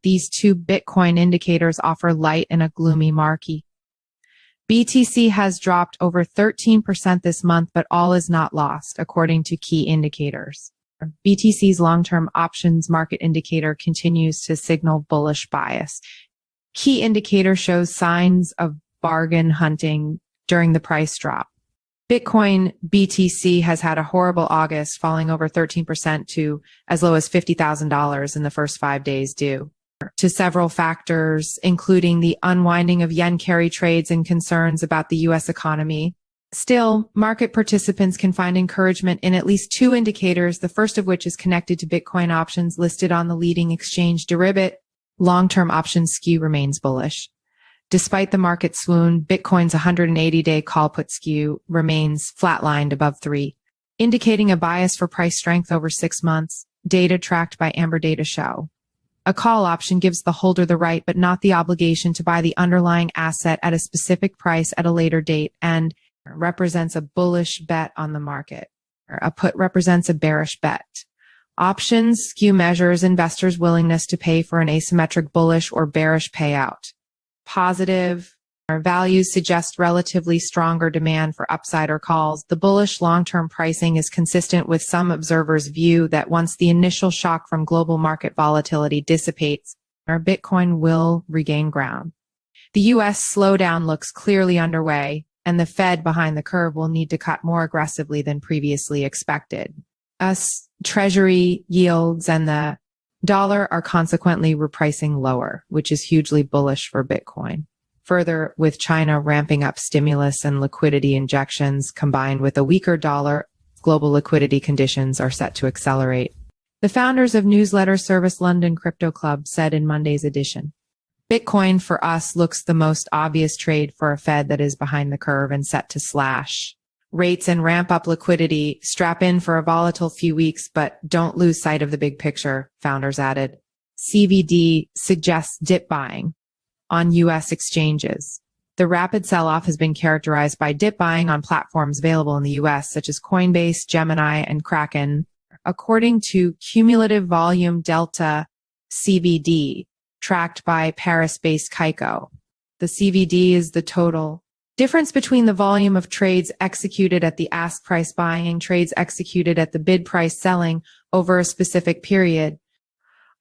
These two Bitcoin indicators offer light in a gloomy marke. BTC has dropped over 13% this month, but all is not lost, according to key indicators. BTC's long-term options market indicator continues to signal bullish bias. Key indicator shows signs of bargain hunting during the price drop. Bitcoin BTC has had a horrible August, falling over 13% to as low as $50,000 in the first 5 days due to several factors, including the unwinding of yen carry trades and concerns about the U.S. economy. Still, market participants can find encouragement in at least two indicators, the first of which is connected to Bitcoin options listed on the leading exchange Deribit. Long-term options skew remains bullish. Despite the market swoon, Bitcoin's 180-day call-put skew remains flatlined above 3, indicating a bias for price strength over 6 months, data tracked by Amberdata show. A call option gives the holder the right but not the obligation to buy the underlying asset at a specific price at a later date and represents a bullish bet on the market. A put represents a bearish bet. Options skew measures investors' willingness to pay for an asymmetric bullish or bearish payout. Positive values suggest relatively stronger demand for upside or calls. The bullish long-term pricing is consistent with some observers' view that once the initial shock from global market volatility dissipates, our Bitcoin will regain ground. The U.S. slowdown looks clearly underway, and the Fed behind the curve will need to cut more aggressively than previously expected. Treasury yields and the dollar are consequently repricing lower, which is hugely bullish for Bitcoin. Further, with China ramping up stimulus and liquidity injections combined with a weaker dollar, global liquidity conditions are set to accelerate. The founders of newsletter service London Crypto Club said in Monday's edition, Bitcoin for us looks the most obvious trade for a Fed that is behind the curve and set to slash rates and ramp up liquidity. Strap in for a volatile few weeks, but don't lose sight of the big picture, founders added. CVD suggests dip buying on U.S. exchanges. The rapid sell-off has been characterized by dip buying on platforms available in the U.S., such as Coinbase, Gemini, and Kraken. According to cumulative volume delta CVD, tracked by Paris-based Kaiko, the CVD is the total difference between the volume of trades executed at the ask price buying, trades executed at the bid price selling over a specific period.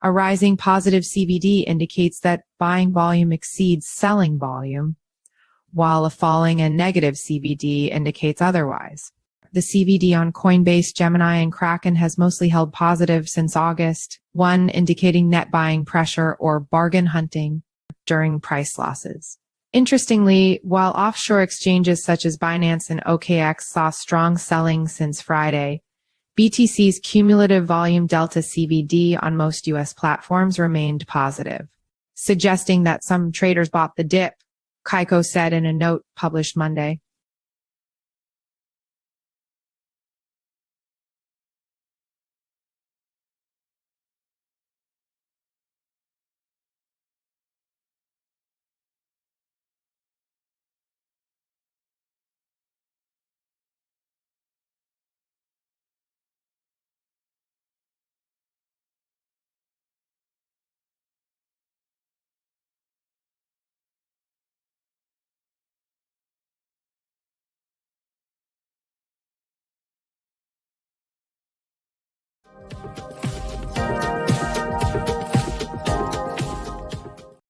A rising positive CVD indicates that buying volume exceeds selling volume, while a falling and negative CVD indicates otherwise. The CVD on Coinbase, Gemini, and Kraken has mostly held positive since August 1, indicating net buying pressure or bargain hunting during price losses. Interestingly, while offshore exchanges such as Binance and OKX saw strong selling since Friday, BTC's cumulative volume delta CVD on most U.S. platforms remained positive, suggesting that some traders bought the dip, Kaiko said in a note published Monday.